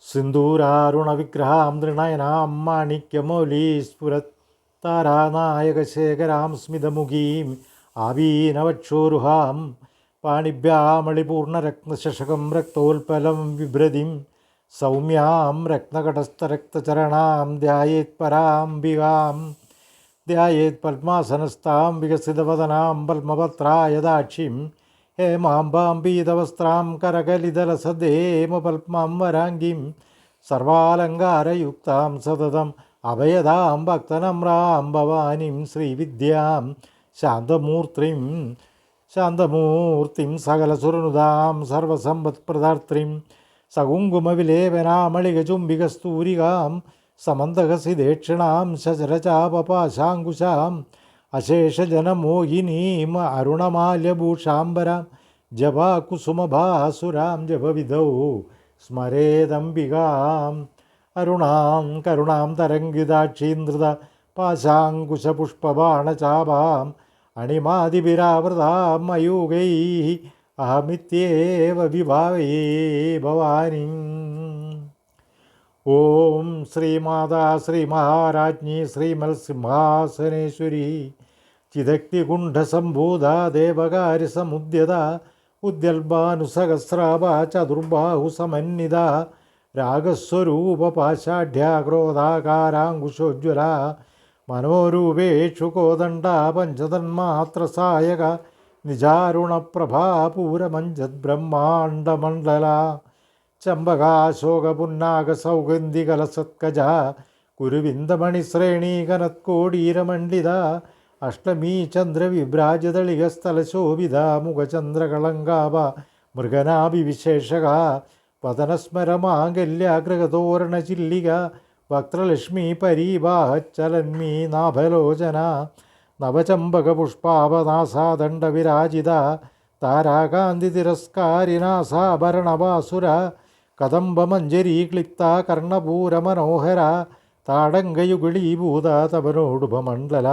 സിന്ദൂരാരുണവിഗ്രഹാം നൃണയനാം മാണിക്യമൗലീസ്ഫുരത്താരാനായകശേഖരാം സ്മിതമുഖീം ആവീനവക്ഷോരുഹാം പാണിഭ്യാമളിപൂർണരത്നശശകം രക്തോൽപലം വിഭ്രതിം സൗമ്യാം രത്നകടസ്ഥരക്തചരണാം ധ്യായേത്പരാംബികാം ധ്യായേത് പത്മാസനസ്ഥാം വികസിതവദനാം പത്മപത്രായദാക്ഷിം ഹേമാംബാം പീതവസ്ത്രാം കരകലിതലസദ്ദേമപത്മാം വരാംഗീം സർവാലങ്കാരയുക്താം സതതം അഭയദാം ഭക്തനമ്രാം ഭവാനിം ശ്രീവിദ്യാം ശാന്തമൂർത്തിം സകലസുരനുദാം സർവസമ്പത്പ്രദാത്രിം സകുങ്കുമവിലേപനാമളികചുംബികസ്തൂരികാം സമന്തകസിദേക്ഷിണാം ശശരചാപപാശാങ്കുശാം അശേഷജനമോഹിനീം അരുണമാല്യഭൂഷാംബരാം ജപാകുസുമഭാസുരാം ജപവിധൗ സ്മരേദംബികാം അരുണാം കരുണാം തരംഗിതാക്ഷീന്ദ്രത പാശാങ്കുശപുഷ്പബാണചാപാം അണിമാതിഭിരാവൃതാം മയൂകൈഃ അഹമിത്യേവ വിഭാവയേ ഭവാനിം. ഓം ശ്രീമാതാ ശ്രീമഹാരാജ്ഞി ശ്രീമത്സിംഹാസനേശ്വരി ചിദക്തികുണ്ഠസംഭൂത ദേവകാര്യസമുദ്യത ഉദ്യൽഭാനുസഹസ്രാഭ ചതുർബാഹുസമന്വിത രാഗസ്വരൂപപാശാഢ്യ ക്രോധാകാരാങ്കുശോജ്വല മനോരൂപേഷു കോദണ്ഡ പഞ്ചതന്മാത്രസായക നിജാരുണപ്രഭാപൂരമഞ്ജദ്ബ്രഹ്മാണ്ഡമണ്ഡല ചമ്പകാശോകപുന്നാഗസൗഗന്ധികലസത്കജ കുരുവിന്ദമണിശ്രേണീകനത്കോടീരമണ്ഡിത അഷ്ടമീ ചന്ദ്രവിഭ്രാജതളികസ്ഥലശോഭിത മുഖചന്ദ്രകളങ്കാഭ മൃഗനാഭിവിശേഷക വദനസ്മരമാംഗല്യാഗ്രഹതോരണചില്ലിക വക്ത്രലക്ഷ്മീ പരീവാഹച്ചലന്മീ നാഭലോചന നവചമ്പകപുഷ്പാവനാസാദണ്ഡവിരാജിത താരാകാന്തിതിരസ്കാരിനാസാഭരണവാസുര കദംബമഞ്ജരീക്ലിപ്ത കർണപൂരമനോഹര താടങ്കയുഗളീഭൂത തപനോടുഭമണ്ഡല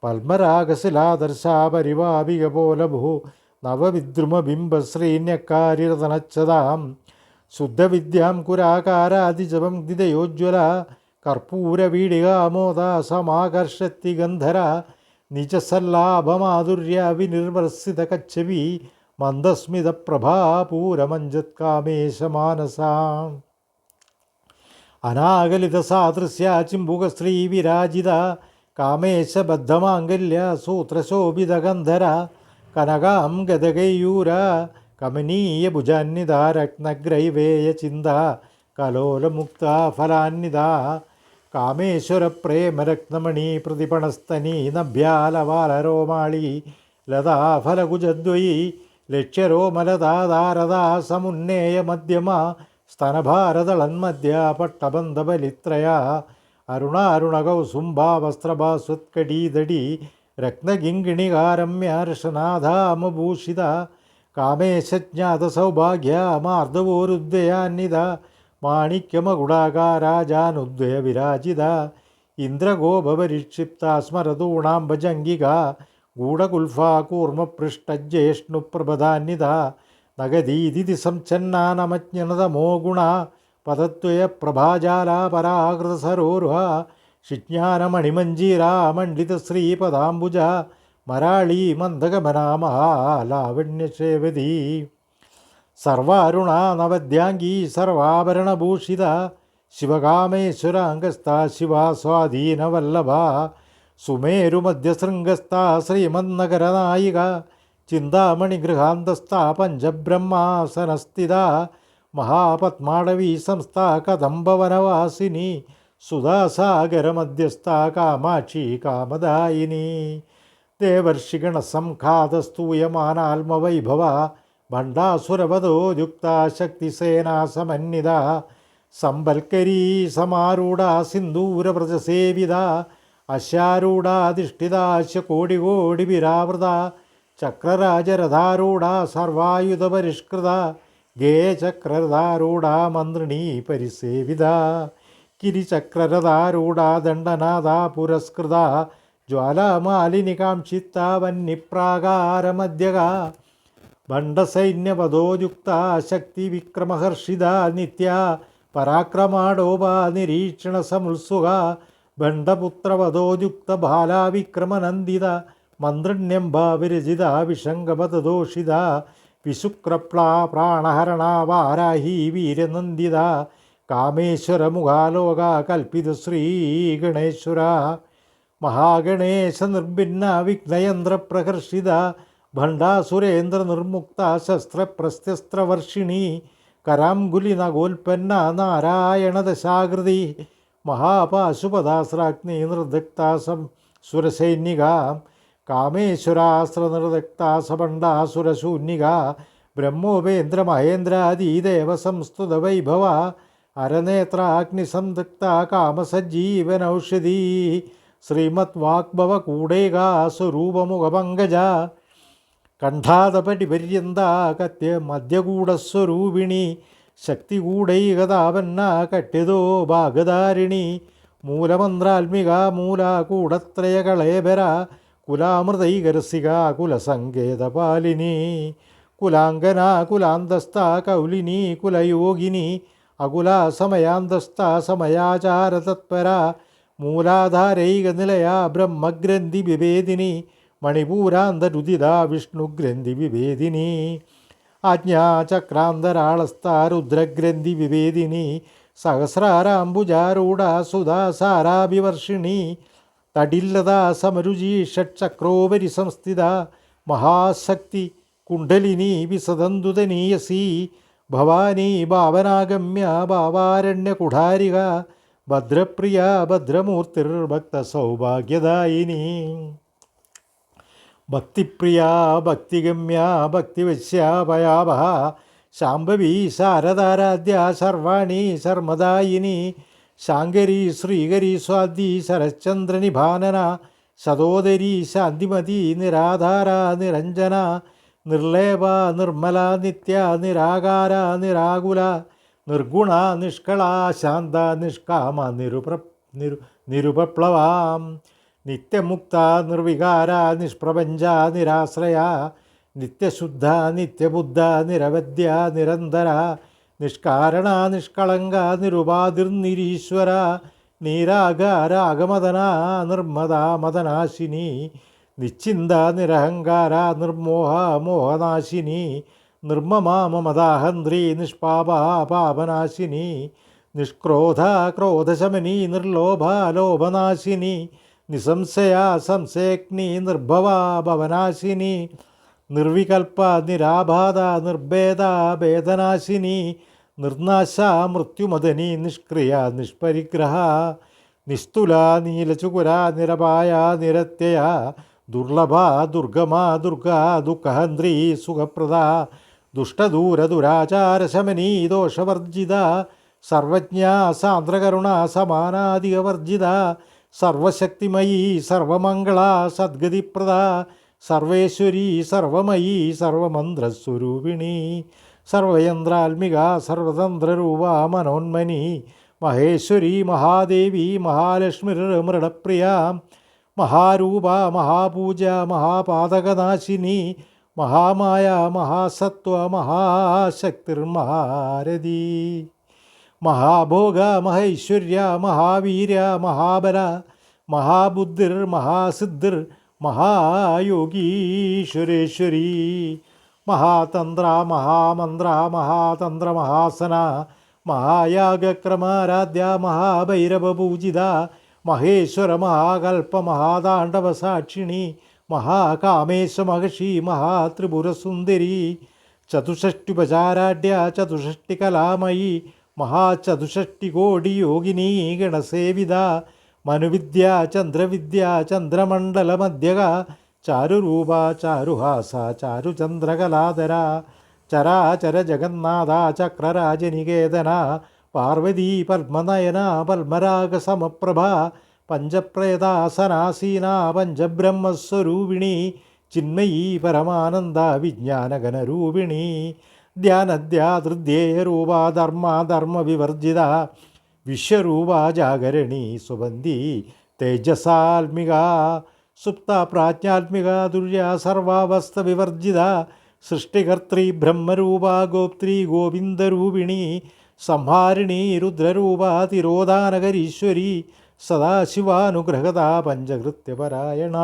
പത്മരാഗശിലാദർശാപരിവാപികപോലഭൂ നവവിദ്രുമബിംബശ്രീന്യക്കാരിരതനച്ചതാം ശുദ്ധവിദ്യാം കുരാകാരാതിജപം ദിദയോജ്വല കർപ്പൂരവീടികാമോദ സമാകർഷത്തി ഗന്ധര നിജസല്ലാഭമാധുര്യ വിനിർവർസിതകച്ഛവി മന്ദസ്മിതപ്രഭാപൂരമഞ്ജത്കാമേശമാനസാം അനാഗലിതസാദൃശ്യ ചിമ്പുകശ്രീവിരാജിത കാമേശബദ്ധമാംഗല്യ സൂത്രശോഭിതഗന്ധര കനകാം ഗദകയൂര കമനീയഭുജാന്വിത രത്നഗ്രൈവേയചിന്ത കലോലമുക്ത ഫലാന്വിത കാമേശ്വരപ്രേമരത്നമണി പ്രതിപണസ്തനി നഭ്യാലവാലരോമാളി ലതാഫലകുജദ്വയി ലക്ഷ്യരോമലതാധാരദാ സമുന്നേയ മധ്യമ സ്തനഭാരതളന്മധ്യ പട്ടബന്ധബലിത്രയ അരുണാരുണകൗസുംഭാവസ്ത്രഭാസുത്കടീദടി രത്നകിങ്കിണികാരമ്യർഷനാഥാമഭൂഷിത കാമേശജ്ഞാതസൗഭാഗ്യമാർദ്ദവോരുദ്വയാന്വിത മാണിക്യമകുടാകാരാജാനുദ്വയ വിരാജിത ഇന്ദ്രഗോപരിക്ഷിപ്ത സ്മരതൂണാം ഭജംഗിക ഗൂഢകുൽഫാ കൂർമ്മപൃഷ്ടജ്യേഷ്ണുപ്രഭധാന്വിത നഗദീതി സംഛന്നാനമജ്ഞനതമോ ഗുണ പദത്വയ പ്രഭാജാല പരാകൃതസരോരുഹ ശിജ്ഞാനമണിമഞ്ജീരാമണ്ഡിതശ്രീപദാംബുജ മരാളീ മന്ദഗമനാമഹാലാവണ്യശേവതി സർവാരുണ നവദ്യാംഗീ സർവാഭരണഭൂഷിത ശിവകാമേശ്വരാംഗസ്ഥ ശിവാസ്വാധീനവല്ലഭ സുമേരുമധ്യശൃംഗസ്ഥ ശ്രീമന്നഗരനായിക ചിന്താമണിഗൃഹാന്തസ്ഥ പഞ്ചബ്രഹ്മാസനസ്ഥിത മഹാപത്മാടവീ സംസ്ഥ കദംബവനവാസിനി സുധാസാഗരമധ്യസ്ഥ കാമാക്ഷി കാമദായിനി ദേവർഷിഗണസംഘാതസ്തൂയമാനാത്മവൈഭവ ഭണ്ഡാസുരവധോയുക്ത ശക്തിസേനാസമന്വിത സംബൽക്കരീ സമാരൂഢ സിന്ദൂരവ്രജസേവിത അശ്വാരൂഢാധിഷ്ഠിതാശ്യ കോടികോടിവിരാവൃത ചക്രരാജരഥാരൂഢ സർവായുധപരിഷ്കൃത ഗേചക്രരഥാരൂഢ മന്ത്രിണീ പരിസേവിത കിരിചക്രരഥാരൂഢ ദണ്ഡനാഥ പുരസ്കൃത ജ്വാലാമാലിനികാംക്ഷിത്ത വന്യപ്രാകാരമധ്യക ഭണ്ഡസൈന്യവധോയുക്ത ശക്തി വിക്രമഹർഷിത നിത്യ പരാക്രമാടോപാ നിരീക്ഷണ സമുത്സുക ബണ്ഡപുത്രവധോയുക്ത ബാലാവിക്രമനന്ദിത മന്ത്രണ്യംബ വിരചിത വിശങ്കപദോഷിത വിശുക്രപ്ലാ പ്രാണഹരണ വാരാഹി വീരനന്ദിത കാമേശ്വരമുഖാലോക കൽപ്പിത ശ്രീഗണേശ്വര മഹാഗണേശ നിർഭിന്ന വിഘ്നയന്ത്രപ്രകർഷിത ഭണ്ഡാസുരേന്ദ്ര നിർമുക്ത ശസ്ത്രപ്രസ്ത്യസ്ത്രവർഷിണി കരാംഗുലിനഗോൽപ്പന്ന നാരായണദശാകൃതി മഹാപാശുപദാസ്രാഗ്നി നിർദക്താസം സുരസൈനിക കാമേശ്വരാസ്ത്രനിർദക്താസഭണ്ഡാസുരശൂന്യിക ബ്രഹ്മോപേന്ദ്ര മഹേന്ദ്രാദിദേവ സംസ്തുത വൈഭവ അരനേത്രാഗ്നിസംതക്ത കാമസജ്ജീവനൌഷധി ശ്രീമത് വാഗ്ഭവ കൂടേകാ സ്വരൂപമുഖപങ്കജ കണ്ഠാതപടിപര്യന്ത കത്യ മധ്യകൂടസ്വരൂപിണി ശക്തികൂടൈകതാപന്ന കട്യതോ ഭാഗധാരിണി മൂലമന്ത്രാത്മിക മൂലകൂടത്രയകളേബര കുലാമൃതൈകരസിക കുലസങ്കേതപാലിനി കുലാംഗന കുലാന്തസ്ഥ കൗലിനി കുലയോഗിനി അകുല സമയാന്തസ്ഥ സമയാചാരതത്പര മൂലാധാരൈകനിലയ ബ്രഹ്മഗ്രന്ഥി വിഭേദിനി മണിപൂരാന്തരുദിത വിഷ്ണുഗ്രന്ഥി വിഭേദിനി ആജ്ഞാചക്രാന്തരാളസ്ഥ രുദ്രഗ്രന്ഥി വിഭേദിനി സഹസ്രാരാംബുജാരൂഢ സുധാസാരാഭിവർഷിണി തടില്ലത സമരുചി ഷട്ചക്രോപരി സംസ്ഥിത മഹാശക്തി കുണ്ഡലിനി വിസദന്തുതനീയസി ഭവാനി ഭാവനാഗമ്യ ഭാവാരണ്യകുഠാരിക ഭദ്രപ്രിയ ഭദ്രമൂർത്തിർഭക്തസൗഭാഗ്യദായിനി ഭക്തിപ്രിയ ഭക്തിഗമ്യ ഭക്തിവശ്യ ഭയാവഹ ശാംഭവി ശാരദാരാധ്യ സർവാണി ശർമ്മദായിനി ശാങ്കരി ശ്രീകരി സ്വാതി ശരശ്ചന്ദ്രനിഭാനന ശതോദരി ശാന്തിമതി നിരാധാര നിരഞ്ജന നിർലേപ നിർമ്മല നിത്യ നിരാകാര നിരാകുല നിർഗുണ നിഷ്കള ശാന്ത നിഷ്കാമ നിരുപപ്ലവാം നിത്യമുക്ത നിർവികാര നിഷ്പ്രപഞ്ച നിരാശ്രയ നിത്യശുദ്ധ നിത്യബുദ്ധ നിരവധ്യ നിരന്തര നിഷ്കാരണ നിഷ്കളങ്ക നിരുപാധിർനിരീശ്വര നീരാഗാരാഗമദന നിർമ്മദ മദനാശിനി നിശ്ചിന്ത നിരഹങ്കാര നിർമോഹ മോഹനാശിനി നിർമ്മമാമമദാഹന്ത്രി നിഷ്പാപ പാപനാശിനി നിഷ്ക്രോധ ക്രോധശമനി നിർലോഭ ലോഭനാശിനി നിസംശയ സംശയഗ്നി നിർഭവ ഭവനാശിനി നിർവികൽപ്പ നിരാബാധ നിർഭേദ ഭേദനാശിനി നിർനാശ മൃത്യുമദനി നിഷ്ക്രിയ നിഷ്പരിഗ്രഹ നിസ്തുല നീലചുകുര നിരപായ നിരത്യയ ദുർലഭ ദുർഗമ ദുർഗ ദുഃഖഹന്ത്രി സുഖപ്രദ ദുഷ്ടദൂര ദുരാചാരശമനി ദോഷവർജിത സർവജ്ഞ സാന്ദ്രകരുണ സമാനാധികവർജിത സർവശക്തിമയീ സർവമംഗള സദ്ഗതിപ്രദ സർവേശ്വരി സർവമയീ സർവമന്ത്രസ്വരൂപിണി സർവയന്ത്രാത്മിക സർവതന്ത്രരൂപ മനോന്മനി മഹേശ്വരി മഹാദേവി മഹാലക്ഷ്മിർമൃഡപ്രിയ മഹാരൂപ മഹാപൂജ മഹാപാതകനാശിനി മഹാമായ മഹാസത്വ മഹാശക്തിർമഹാരഥി മഹാഭോഗ മഹൈശ്വര്യ മഹാവീര്യ മഹാബല മഹാബുദ്ധിർ മഹാസിദ്ധിർ മഹായോഗീശ്വരേശ്വരി മഹാതന്ത്ര മഹാമന്ത്ര മഹാതന്ത്ര മഹാസന മഹായാഗക്രമാരാധ്യ മഹാഭൈരവപൂജിത മഹേശ്വര മഹാകൽപ്പ മഹാതാണ്ഡവ സാക്ഷിണി മഹാകാമേശ മഹർഷി മഹാത്രിപുരസുന്ദരി ചതുഷ്ഷ്ട്യുപചാരാഢ്യ ചതുഷ്ഷ്ടികലാമയി മഹാചതുഷ്ഷ്ടികോടി യോഗിനി ഗണസേവിത മനുവിദ്യ ചന്ദ്രവിദ്യ ചന്ദ്രമണ്ഡലമധ്യക ചാരുരൂപ ചാരുഹാസ ചാരുചന്ദ്രകലാധര ചരാചര ജഗന്നാഥ ചക്രരാജനികേതന പാർവതീ പത്മനയന പത്മരാഗസമപ്രഭ പഞ്ചപ്രേതാസനാസീന പഞ്ചബ്രഹ്മസ്വരൂപിണി ചിന്മയീ പരമാനന്ദ വിജ്ഞാനഗണരൂപിണി ധ്യാനധ്യാതൃധ്യേയരൂപ ധർമ്മവിവർജിത വിശ്വരൂപ ജാഗരണി സുബന്ധി തേജസാത്മിക സുപ്ത പ്രാജ്ഞാത്മിക ദുര്യ സർവാവസ്ഥ വിവർജിത സൃഷ്ടികർത്തൃ ബ്രഹ്മരൂപ ഗോപ്ത്രീ ഗോവിന്ദരൂപിണി സംഹാരിണീ രുദ്രരൂപ തിരോധാനകരീശ്വരി സദാശിവാനുഗ്രഹത പഞ്ചകൃത്യപരായണ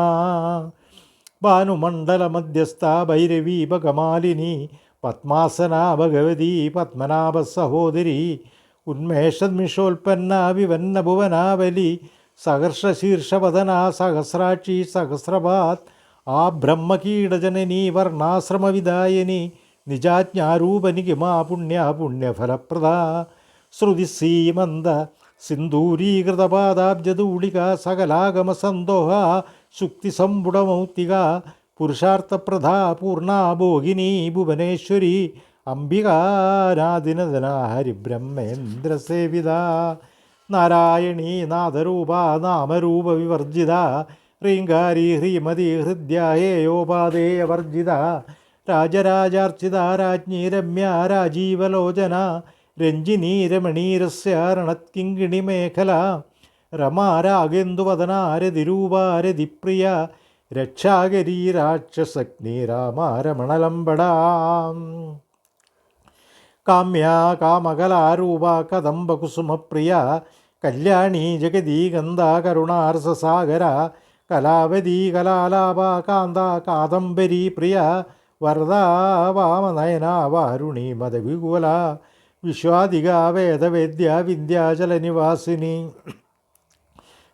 ഭാനുമണ്ഡലമധ്യസ്ഥ ഭൈരവീപകമാലിനി പത്മാസന ഭഗവതി പത്മനാഭ സഹോദരി ഉന്മേഷദ്മിഷോൽപ്പന്ന വിവന്ന ഭുവനാവലി സഹർഷശീർഷവദന സഹസ്രാക്ഷി സഹസ്രപാത് ആ ബ്രഹ്മകീടജനനി വർണ്ണാശ്രമവിദായനി നിജാജ്ഞാരൂപനികിമാ പുണ്യ പുണ്യഫലപ്രദ ശ്രുതിസീമന്ത സിന്ദൂരീകൃതപാദാബ്ജധൂളിക സകലാഗമസന്തോഹ ശുക്തിസമ്പുടമൗക്തിക പുരുഷാർത്ഥപ്രധാ പൂർണാ ഭോഗിനി ഭുവനേശ്വരി അംബികാനാദിനദന ഹരിബ്രഹ്മേന്ദ്രസേവിത നാരായണീ നാദരൂപ നാമരൂപ വിവർജിത ഹ്രീങ്കാരി ഹ്രീമതി ഹൃദ്യാഹേയോപാദേയവർജിത രാജരാജാർച്ചിത രാജ്ഞി രമ്യ രാജീവലോചന രഞ്ജിനി രമണീരസ്യ രണത്കിങ്കിണി മേഖല രമാ രാഗേന്ദുവദന രതിരൂപ രതിപ്രിയ രക്ഷാകരീ രാക്ഷസഗ്നി രാമ രമണലംബടാം കാമ്യ കാമകലാരൂപ കദംബകുസുമപ്രിയ കല്യാണി ജഗദീ ഗന്ധ കരുണാർസസാഗര കലാവതി കലാലാപ കാന്ത കാദംബരി പ്രിയ വരദാ വാമനയന വാരുണി മദവികുല വിശ്വാദിക വേദവേദ്യ വിന്ധ്യാചലനിവാസിനി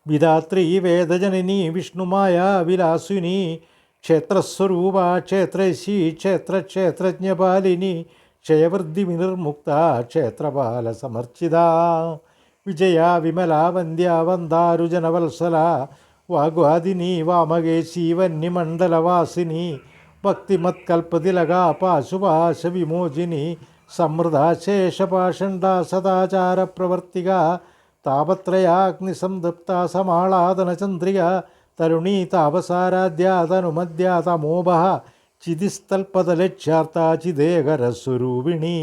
വിധാത്രി വേദജനനി വിഷ്ണുമായ വിലാസിനി ക്ഷേത്രസ്വരൂപ ക്ഷേത്രശി ക്ഷേത്രജ്ഞപാലിനി ക്ഷയവൃദ്ധി വിനിർമുക്ത ക്ഷേത്രപാലസമർച്ചിത വിജയ വിമല വന്ദ്യ വന്ദാരുജനവത്സല വാഗ്വാദിനി വാമകേശി വന്യമണ്ഡലവാസിനി ഭക്തിമത്കൽപ്പതിലക പാശുപാശവിമോചിനി സമൃദ്ധ ശേഷപാഷണ്ഡ സദാചാരപ്രവർത്തിക താപത്രയാഗ്നിസംതൃപ്ത സമാളാദനചന്ദ്രിക തരുണീ താപസാരാധ്യ തനുമദ്യ തമോഭ ചിതിസ്തൽപദലക്ഷ്യാർത്ഥ ചിദേകരസ്വരൂപിണി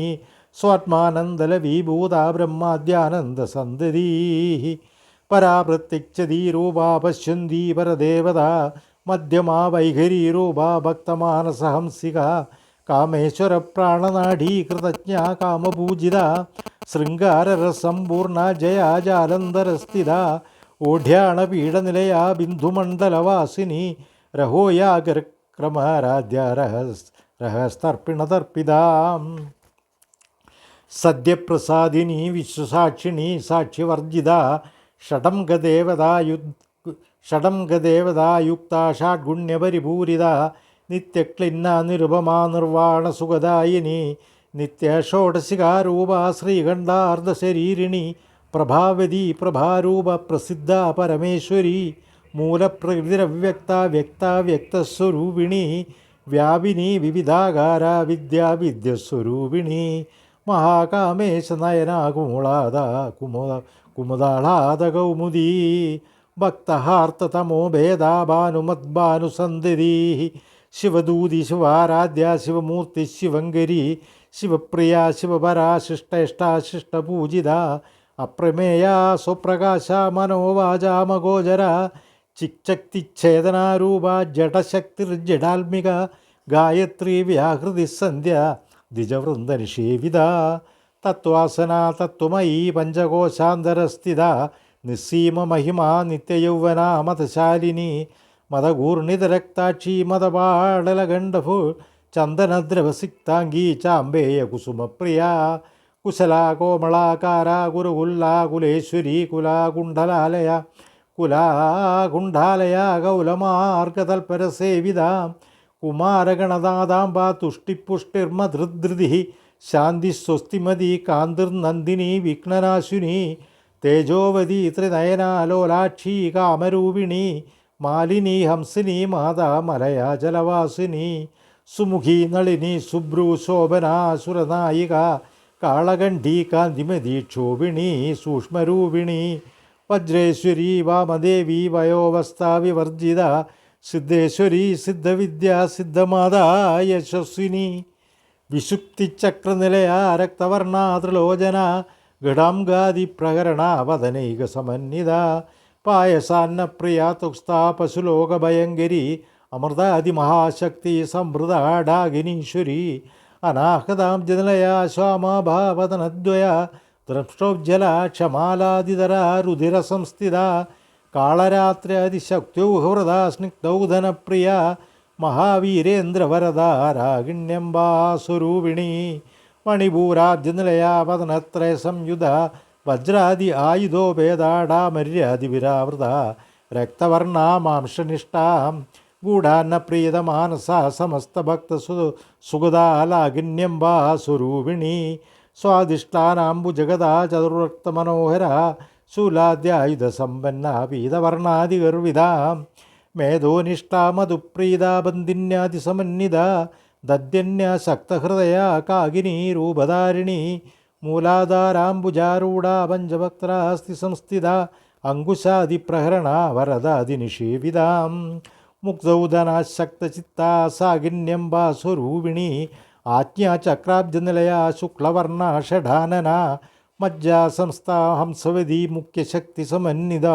സ്വാത്മാനന്ദലവീഭൂത ബ്രഹ്മാദ്യാനന്ദസന്തരീ പരാപ്രത്യക്ഷതീരൂപാ പശ്യന്തി പരദേവത മധ്യമാ വൈഖരീരൂപ ഭക്തമാനസഹംസിക കാമേശ്വര പ്രാണനാഡീ കൃതജ്ഞ കാമപൂജിത ശൃംഗാരരസമ്പൂർണ ജയാജാലന്ധരസ്ഥിത ഓഢ്യാണപീഠനിലയ ബിന്ദുമണ്ഡലവാസിനി രഹോയാഗ്രക്രമാരാധ്യ രഹസ്തർപ്പിണതർപ്പിത സദ്യപ്രസാദിനി വിശ്വസാക്ഷിണി സാക്ഷിവർജിത ഷഡംഗദേവതായുക്ത ഷാഡ്ഗുണ്യപരിപൂരിത നിത്യക്ലിന്ന നിരുപമാ നിർവാണസുഖദായിനി നിത്യഷോഡശികാരൂപ ശ്രീകണ്ഠാർദ്ധശരീരിണി പ്രഭാവതി പ്രഭാരൂപ പ്രസിദ്ധ പരമേശ്വരി മൂലപ്രകൃതിരവ്യക്ത വ്യക്തസ്വരൂപിണി വ്യാപിനി വിവിധാകാര വിദ്യാവിദ്യസ്വരൂപിണി മഹാകാമേശ നയന കുമുദാളാദ കൗമുദീ ഭക്തഹാർത്തതമോ ഭേദാഭാനുമദ്ഭാനുസന്ധരീ ശിവദൂതി ശിവാരാധ്യ ശിവമൂർത്തി ശിവങ്കരി ശിവപ്രിയ ശിവപരാ ശിഷ്ടപൂജിത അപ്രമേയ സ്വപ്രകാശ മനോവാചാമഗോചര ചിക്ചക്തിച്ഛേദനാരൂപ ജഡശക്തിർജഡാത്മിക ഗായത്രി വ്യാഹൃതി സന്ധ്യ ദ്വിജവൃന്ദനിഷേവിത തത്വാസന തത്വമയീ പഞ്ചകോശാന്തരസ്ഥിത നിസ്സീമ മഹിമാ നിത്യയൗവന മതശാലിനി മതകൂർണിതരക്താക്ഷി മതപാടലഗണ്ഡഭു ചന്ദനദ്രവസിക്താംഗീ ചാമ്പേയ കുസുമപ്രിയ കുശലാ കോമളാകാര കുരുകുല്ലാകുലേശ്വരി കുലാകുണ്ഡലാലയ കൗലമാർഗതൽപരസേവിത കുമാരഗണനാഥാംബ തുഷ്ടിപുഷ്ടിർമധൃധൃതി ശാന്തി സ്വസ്തിമതി കാന്തിർനന്ദിനി വിഘ്നനാശിനി തേജോവതി ത്രിനയനാലോലാക്ഷി കാമരൂപിണി മാലിനി ഹംസിനി മാതാ മലയാജലവാസിനി സുമുഖി നളിനി സുബ്രു ശോഭനാ സുരനായിക കാളകണ്ഠി കാന്തിമതി ക്ഷോഭിണി സൂക്ഷ്മരൂപിണി വജ്രേശ്വരി വാമദേവി വയോവസ്ഥാ വിവർജിത സിദ്ധേശ്വരി സിദ്ധവിദ്യ സിദ്ധമാതാ യശസ്വിനി വിശുക്തിചക്രനിലയ രക്തവർണ ത്രിലോചന ഗടാംഗാദിപ്രകരണ വദനൈക സമന്വിത പായസാന്നപ്രിയ തുക്സ്ഥാ പശുലോകഭയങ്കരി അമൃതാദിമഹാശക്തി സമൃതാഡാഗിനീശ്വരി അനാഹതാം ജനലയ ശ്വാമഭാവതനദ്വയ ദ്രംഷ്ടോജ്ജല ക്ഷമാലാദിതരാ രുധിരസംസ്ഥിത കാളരാത്ര്യാതിശക്തൗഹൃത സ്നിഗ്ധൗധനപ്രിയ മഹാവീരേന്ദ്രവരദാ രാഗിണ്യംബാസ്വരൂപിണി മണിപൂരാബ്ജനിലയാ വദനത്രയ സംയുധ വജ്രാദി ആയുധോപേതാടാമര്യാദിവിരാവൃത രക്തവർണാ മാംസനിഷ്ഠാം ഗൂഢാന്നപ്രീതമാനസ സമസ്തഭക്തസു സുഗതാലാകിന്യംബാ സ്വരൂപിണി സ്വാദിഷ്ടാനാംബുജഗദാ ചതുർരക്തമനോഹര ശൂലാദ്യായുധസമ്പന്ന പീതവർണാദിഗർവിതാം മേധോനിഷ്ഠാ മധുപ്രീതാ ബന്ധിന്യാതിസമന്വിത ദദ്യന്യശക്തഹൃദയ കാകിനി രൂപധാരിണി മൂലാധാരാംബുജാരൂഢ പഞ്ചഭക്ത്രാസ്തി സംസ്ഥിത അങ്കുശാദിപ്രഹരണ വരദാതിനിഷേവിതാം മുക്തൗദനാശക്തചിത്താ സാകിന്യംബാ സ്വരൂപിണി ആജ്ഞാചക്രാബ്ജനിലയ ശുക്ലവർണ ഷഡാനന മജ്ജാസംസ്ഥാ ഹംസവതി മുഖ്യശക്തിസമന്വിത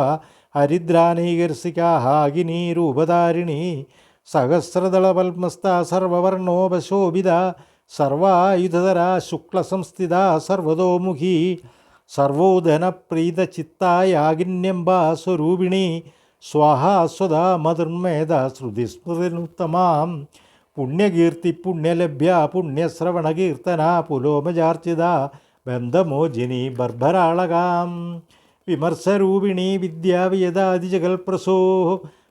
ഹരിദ്രാനൈകർസികാ ഹാഗിനി രൂപധാരിണി സഹസ്രദളപത്മസ്ഥ സർവവർണോപശോഭിത സർവായുധധരാ ശുക്ലസംസ്ഥിത സർവതോമുഖി സർവോധനപ്രീതചിത്തായാഗിന്യംബാ സ്വരൂപിണി സ്വാഹാ സ്വദാ മധുർമേധ ശ്രുതിസ്മൃതിനുത്തമാം പുണ്യകീർത്തി പുണ്യലഭ്യ പുണ്യശ്രവണകീർത്തന പുലോമചാർച്ചിത ബന്ധമോചിനി ബർഭരാളകാം വിമർശരൂപിണി വിദ്യാവിയദാദിജഗൽപ്രസോ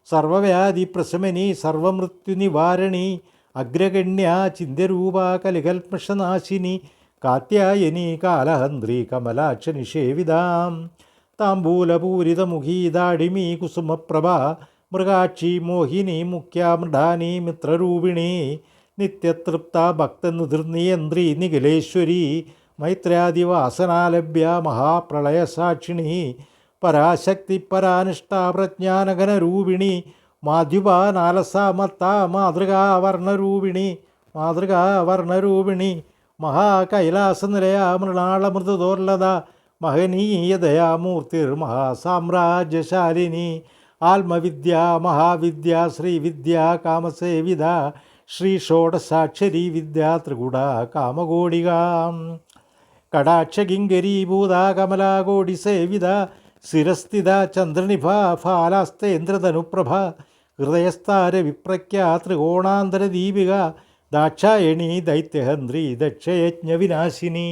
സർവവ്യാധിപ്രശമനി സർവമൃത്യുനിവാരണി അഗ്രഗണ്യ ചിന്ത്യരൂപ കലികൽമഷനാശിനി കാത്യായനി കാലഹന്ത്രി കമലാക്ഷനിഷേവിതാം താംബൂലപൂരിതമുഖീ ദാഡിമീ കുസുമപ്രഭ മൃഗാക്ഷി മോഹിനി മുഖ്യാമൃഢാനി മിത്രരൂപിണി നിത്യതൃപ്ത ഭക്തനുതിർനിയന്ത്രി നിഖിലേശ്വരി മൈത്രാദിവാസനാലഭ്യ മഹാപ്രളയസാക്ഷിണി പരാശക്തി പരാനിഷ്ഠ പ്രജ്ഞാനഘനരൂപിണി മാധ്യുപാനാലസാമത്ത മാതൃകാവർണരൂപിണി മഹാകൈലാസനിലയ മൃണാളമൃതദോർലത മഹനീയദയാമൂർത്തിർമഹാസാമ്രാജ്യശാലിനി ആത്മവിദ്യ മഹാവിദ്യ ശ്രീവിദ്യ കാമസേവിത ശ്രീ ഷോഡശാക്ഷരി വിദ്യ ത്രികുട കാമകോടിക കടാക്ഷകിങ്കരീഭൂത കമലാകോടിസേവിത ശിരസ്ഥിത ചന്ദ്രനിഭ ഫാലാസ്തേന്ദ്രധനുപ്രഭ ഹൃദയസ്ഥാര വിപ്രഖ്യ ത്രികോണാന്തരദീപിക ദാക്ഷായണി ദൈത്യഹന്ത്രി ദക്ഷയജ്ഞവിനാശിനി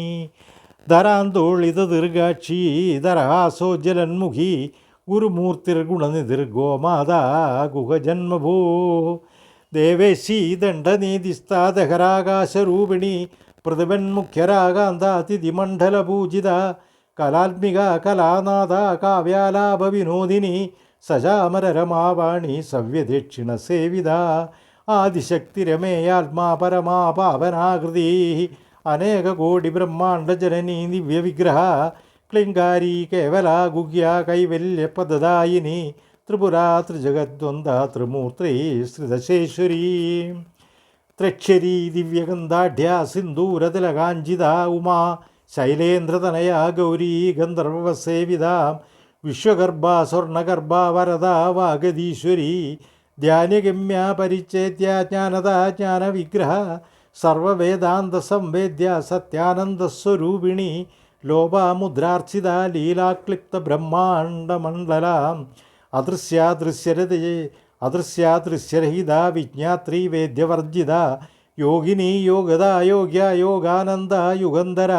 ധരാന്തോളിത ദീർഘാക്ഷി ധരഹാസോജ്ജലന്മുഖി ഗുരുമൂർത്തിർഗുണനിധിർഗോമാതാ ഗുഹജന്മഭൂ ദേവേശി ദണ്ഡനീതിസ്താദഹരാകാശരൂപിണി പ്രതിപന്മുഖ്യരാകാന്താതിഥിമണ്ഡലപൂജിത കലാത്മിക കലാനാഥ കാവ്യാലാപവിനോദിനി സജാമരരമാവാണി സവ്യദക്ഷിണസേവിത ആദിശക്തിരമേയാത്മാ പരമാ പാവനാകൃതി അനേകകോടി ബ്രഹ്മാണ്ഡജനനീ ദിവ്യവിഗ്രഹ ക്ലിംഗാരി കേവല ഗുഹ്യ കൈവല്യപദദായിനി ത്രിപുരാ ത്രിജഗദ്വന്ദ ത്രിമൂർത്തി ശ്രിതശേശ്വരീ ത്രക്ഷരി ദിവ്യഗന്ധാഢ്യ സിന്ദൂരതിലകാഞ്ചിത ഉമാ ശൈലേന്ദ്രതനയ ഗൗരീ ഗന്ധർവസേവിത വിശ്വഗർഭ സ്വർണഗർഭ വരദ വാഗതീശ്വരി ധ്യാനഗമ്യ പരിച്ഛേദ്യ ജ്ഞാനദ ജ്ഞാനവിഗ്രഹ സർവവേദാന്ത സംവേദ്യ സത്യാനന്ദസ്വരൂപിണി ലോപാമുദ്രാർച്ചിത ലീലാക്ലിപ്ത ബ്രഹ്മാണ്ഡമണ്ഡല അദൃശ്യാദൃശ്യരഹിത വിജ്ഞാത്രി വേദ്യവർജിത യോഗിനി യോഗദ യോഗ്യ യോഗാനന്ദ യുഗന്ധര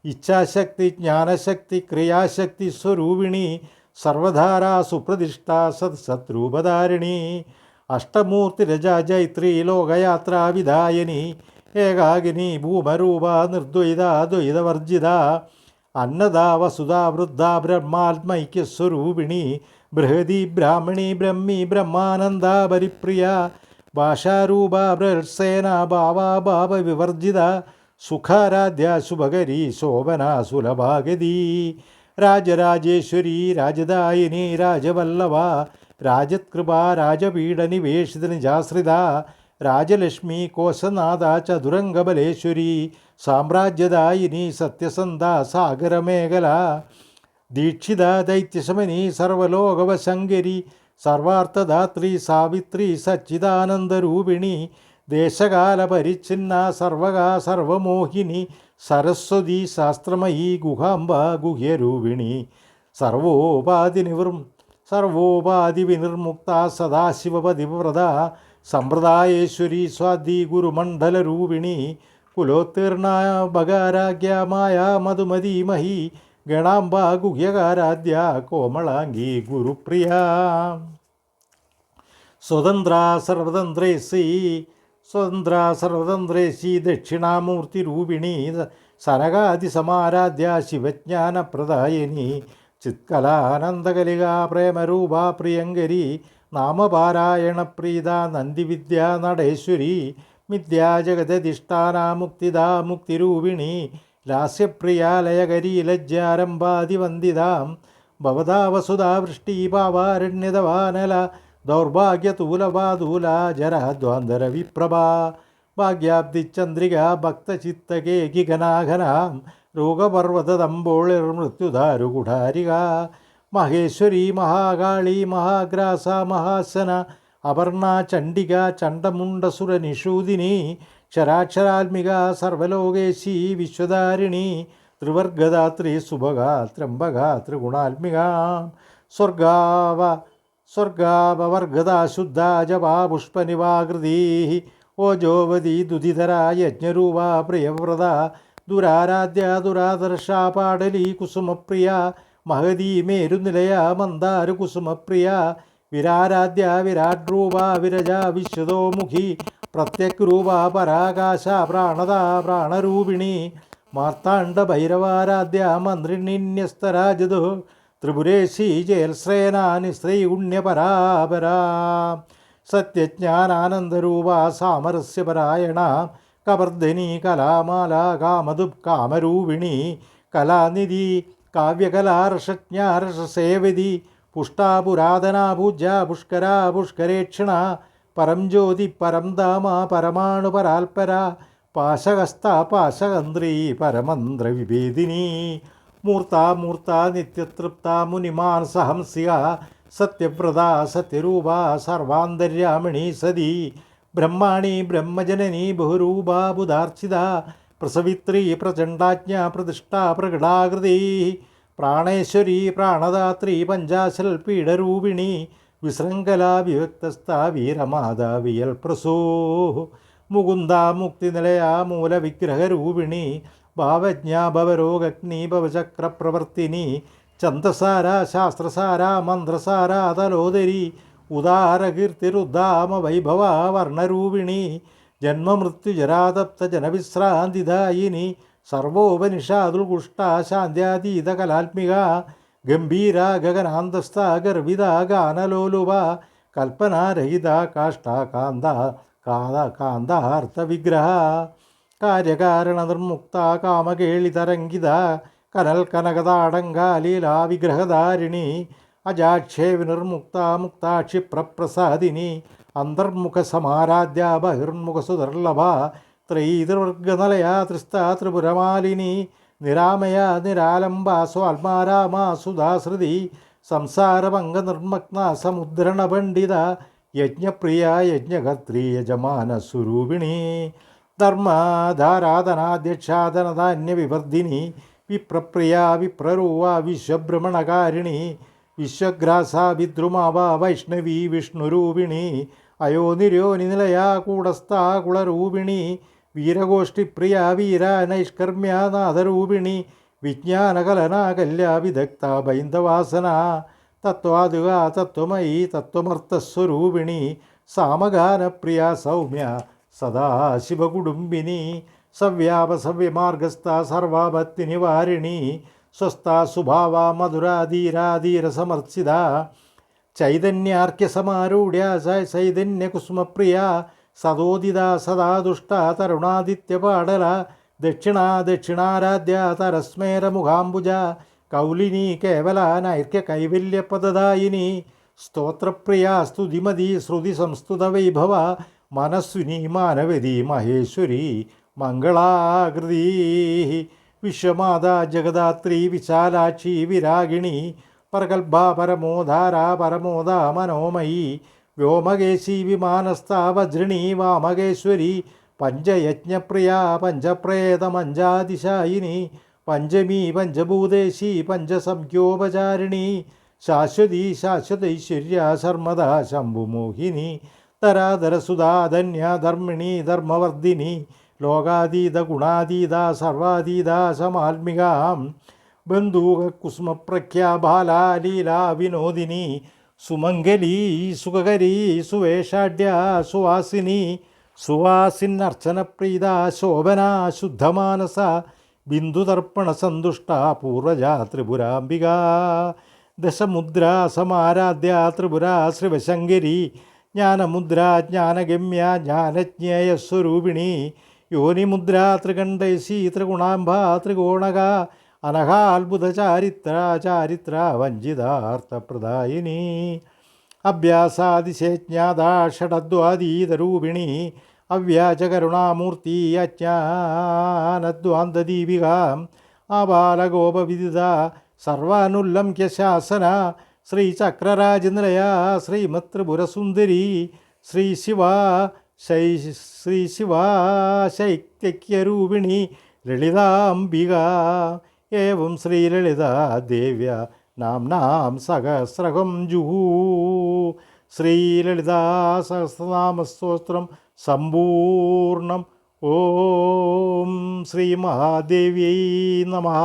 ഇച്ഛാശക്തി ജ്ഞാനശക്തി ക്രിയാശക്തി സ്വരൂപിണി സർവധാരാ സുപ്രതിഷ്ഠ സത്സത്രൂപധാരിണി അഷ്ടമൂർത്തിരജ ജൈത്രി ലോകയാത്രാവിധായനി ഏകാകിനി ഭൂമരൂപ നിർദ്വൈത ദ്വൈതവർജിത അന്നദ വസുധ വൃദ്ധ ബ്രഹ്മാത്മൈക്യസ്വരൂപിണി ബൃഹതി ബ്രാഹ്മണി ബ്രഹ്മി ബ്രഹ്മാനന്ദ പരിപ്രിയ ഭാഷാരൂപ ബൃഹത്സേന ഭാവ വിവർജിത സുഖാരാധ്യ ശുഭകരി ശോഭന സുലഭാഗതി രാജരാജേശ്വരി രാജദായിനി രാജവല്ലഭ രാജത്കൃപ രാജപീഠനിവേശിത നിജാശ്രിത രാജലക്ഷ്മി കോശനാഥ ചതുരംഗബലേശ്വരി സാമ്രാജ്യദായിനി സത്യസന്ധ സാഗരമേഖല ദീക്ഷിത ദൈത്യശമനി സർവലോകവശങ്കരി സർവാർത്ഥദാത്രി സാവിത്രി സച്ചിദാനന്ദരൂപിണി ദേശകാല പരിച്ഛിന്ന സർവകാ സർവമോഹിനി സരസ്വതി ശാസ്ത്രമയീ ഗുഹാംബ ഗുഹ്യരൂപിണി സർവോപാധി വിനിർമുക്ത സദാശിവപതിവ്രത സമ്പ്രദായേശ്വരി സ്വാതി ഗുരുമണ്ഡലരൂപിണി കുലോത്തീർണ ഭഗാരാഗ്യമായ മധുമതീമഹി ഗണാംബ ഗുഹ്യകാരാധ്യ കോമളാംഗി ഗുരുപ്രിയ സ്വതന്ത്ര സർവതന്ത്രേശി ദക്ഷിണാമൂർത്തിരൂപിണി സനകാദിസമാരാധ്യ ശിവജ്ഞാനപ്രദായിനി ചിത്കലാനന്ദകലികാ പ്രേമരൂപാ പ്രിയങ്കരി നാമപാരായണപ്രീത നന്ദിവിദ്യാ നടേശ്വരി മിഥ്യാ ജഗദധിഷ്ഠാന മുക്തിദാ മുക്തിരൂപിണി ലാസ്യപ്രിയാലയകരീ ലജ്ജാരംഭാതിവന്ദിതാം ഭവതാ വസുധാ വൃഷ്ടിഭാവാരണ്യതവാനല ദൗർഭാഗ്യതൂലവാദൂല ജരദ്വാന്തരവിപ്രഭാ ഭാഗ്യാബ്ദിചന്ദ്രിക ഭക്തചിത്തകേകിഘനാഘനാം രോഗപർവതദംബോളിർമൃത്യുദാരുകുഠാരിക മഹേശ്വരി മഹാകാളി മഹാഗ്രാസ മഹാസന അപർണ ചണ്ഡിക ചണ്ഡമുണ്ടസുരനിഷൂദിനി ക്ഷരാക്ഷരാത്മിക സർവലോകേശി വിശ്വധാരിണി ത്രിവർഗദാത്രി സുഭഗ ത്രംബക ത്രിഗുണാത്മിക സ്വർഗാപവർഗദാ ശുദ്ധ ജപാ പുഷ്പനിവാകൃതി ഓജോവതി ദുധിധര യജ്ഞരൂപ പ്രിയവ്രത ദുരാരാധ്യ ദുരാദർശ പാടലി കുസുമപ്രിയ മഹതീ മേരുനിലയ മന്ദാരു കുസുമപ്രിയ വിരാരാധ്യ വിരാട് രൂപ വിരജ വിശ്വതോമുഖി പ്രത്യക് രൂപ പരാകാശ പ്രാണത പ്രാണരൂപിണി മാർത്താണ്ഡ ഭൈരവാരാധ്യ മന്ത്രിണ്യസ്തരാജതു ത്രിപുരേശി ജയൽശ്രേനാനി ശ്രീഗുണ്യപരാപരാ സത്യജ്ഞാനാനന്ദരൂപ സാമരസ്യപരായണ കവർദ്ധനി കലാമാല കാമധുപ് കാമരൂപിണി കലാനിധി കാവ്യകലാരസജ്ഞാരസേവതി പുഷ്ടാ പുരാതനാ പൂജ്യ പുഷ്കരാ പുഷ്കരേക്ഷണ പരം ജ്യോതി പരം ധാമ പരമാണു പരാൽപര പാശകസ്ത പാശകന്ത്രി പരമന്ത്രവിഭേദിനി മൂർത്ത നിത്യതൃപ്ത മുനിമാൻ സഹംസിക സത്യവ്രത സത്യരൂപ സർവാന്തര്യാമിണി സതി ബ്രഹ്മാണി ബ്രഹ്മജനനി ബഹുരൂപാ ബുധാർച്ചിത പ്രസവിത്രി പ്രചണ്ഡാജ്ഞ പ്രതിഷ്ഠാ പ്രകടാകൃതി പ്രാണേശ്വരി പ്രാണദാത്രി പഞ്ചാശൽ പീഠരൂപിണി വിശൃംഖല വിവക്തസ്ഥ വീരമാതാവിയൽ പ്രസൂ മുകുന്ദ മുക്തിനിലയ മൂലവിഗ്രഹരൂപിണി ഭാവജ്ഞ ഭവരോഗഗ്നി ഭവചക്രപ്രവർത്തിനി ഛന്ദസാര ശാസ്ത്രസാര മന്ത്രസാര തലോദരി ഉദാരകീർത്തിരുദ്ധാമ വൈഭവ വർണ്ണരൂപിണി ജന്മമൃത്യുജരാതപ്ത ജനവിശ്രാന്തിദായിനി സർവോപനിഷാദുൽകുഷ്ട ശാന്ത്യാതീത കലാത്മിക ഗംഭീര ഗഗനാന്തസ്ഥ ഗർഭിത ഗാനലോലുപ കൽപ്പനാരഹിത കാഷ്ടാകാന്ത കാന്താർത്ഥവിഗ്രഹ കാര്യകാരണ നിർമുക്ത കാമകേളിതരംഗിത കനൽ കനകതാടങ്കാലീലാ വിഗ്രഹധാരിണി അജാക്ഷേ വിനിർമുക്ത മുക്താക്ഷിപ്രപ്രസാദിനി അന്തർമുഖ സമാരാധ്യ ബഹിർമുഖസുദർലഭ ത്രൈതിർവർഗനലയ ത്രിസ്ത ത്രിപുരമാലിനി നിരാമയ നിരാലംബ സ്വാത്മാരാമാ സുധാശ്രുതി സംസാരഭംഗനിർമ്മഗ്ന സമുദ്രണ പണ്ഡിത യജ്ഞപ്രിയ യജ്ഞകർत्री യജമാനസ്വരൂപിണി ധർമ്മധാരാധനാധ്യക്ഷാധനധാന്യവിവർദ്ധിനി വിപ്രപ്രിയ വിപ്രരൂപ വിശ്വഭ്രമണകാരിണി വിശ്വഗ്രാസ വിദ്രുമാവ വൈഷ്ണവി വിഷ്ണുരൂപിണി അയോനിര്യോനി നിലയാ കൂടസ്ഥ കുളരൂപിണി വീരഗോഷ്ഠിപ്രിയ വീര നൈഷ്കർമ്മ്യ നാഥരൂപിണി വിജ്ഞാനകലനാകല്യ വിദഗ്ധ ബൈന്ദവാസന തത്വാതുക തത്വമയി തത്വമർത്ഥസ്വരൂപിണി സാമഗാനപ്രിയ സൗമ്യ സദാശിവകുടുംബിനി സവ്യാപസവ്യമാർഗസ്ഥ സർവാപത്തി നിവാരിണി സ്വസ്ഥ സുഭാവ മധുരാധീരാധീരസമർച്ചിത ചൈതന്യാർക്യസമാരൂഢ്യ ചൈതന്യകുസുമപ്രിയ സദോദിത സദാ ദുഷ്ട തരുണാദിത്യപാടല ദക്ഷിണാരാധ്യ തരസ്മേരമുഖാംബുജ കൗലിനി കേവല നൈർക്യ കൈവല്യപദദായിനി സ്തോത്രപ്രിയ സ്തുതിമതി ശ്രുതി സംസ്തുത വൈഭവ മനസ്വിനി മാനവതി മഹേശ്വരി മംഗളാകൃതി വിശ്വമാതാ ജഗദാത്രി വിശാലാക്ഷി വിരാഗിണി പരകൽഭ പരമോധാര പരമോദ മനോമയി വ്യോമകേശി വിമാനസ്ഥ വജ്രിണി വാമകേശ്വരി പഞ്ചയജ്ഞപ്രിയ പഞ്ചപ്രേതമഞ്ചാതിശായിനി പഞ്ചമീ പഞ്ചഭൂതേശി പഞ്ചസംഖ്യോപചാരിണി ശാശ്വതി ശാശ്വതൈശ്വര്യ ശർമ്മദ ശംഭുമോഹിനി ധരാധരസുധാ ധന്യ ധർമ്മിണി ധർമ്മവർദ്ധിനി ലോകാതീത ഗുണാതീത സർവാതീത സമാത്മികാം ബന്ധൂകുസുമപ്രഖ്യാ ബാലാലീലാ വിനോദിനി സുമംഗലീ സുഖകരീ സുവേഷാഢ്യ സുവാസിനി സുവാസിന്നർച്ചനപ്രീത ശോഭനാ ശുദ്ധമാനസ ബിന്ദുതർപ്പണസന്തുഷ്ട പൂർവജ ത്രിപുരാംബിക ദശമുദ്ര സമാരാധ്യ ത്രിപുര ശ്രീവശങ്കരി ജ്ഞാനമുദ്ര ജ്ഞാനഗമ്യ ജ്ഞാനജ്ഞേയസ്വരൂപിണി യോനിമുദ്ര ത്രികണ്ഠേശി ത്രിഗുണാംബ ത്രികോണക അനഘാത്ഭുതചാരിത്ര ചാരിത്ര വഞ്ചിതാർത്ഥപ്രദായിനി അഭ്യാസാതിശേജ്ഞാത ഷഡദ്വാതീതരൂപിണി അവ്യാജകരുണാമൂർത്തി അജ്ഞാനദ്വാന്തദീപിക ആബാലഗോപവിദിത സർവാനുല്ലംഘ്യ ശാസന ശ്രീചക്രരാജനിലയ ശ്രീമത്രിപുരസുന്ദരി ശ്രീശിവാശൈക്യരൂപിണി ലളിതാംബിക ഏവം ശ്രീലളിതാ ദേവ്യ നാംനാം സഹസ്രകം ജുഹൂ ശ്രീലളിതാ സഹസ്രനാമസ്തോത്രം സമ്പൂർണം. ഓം ശ്രീ മഹാദേവ്യൈ നമഃ.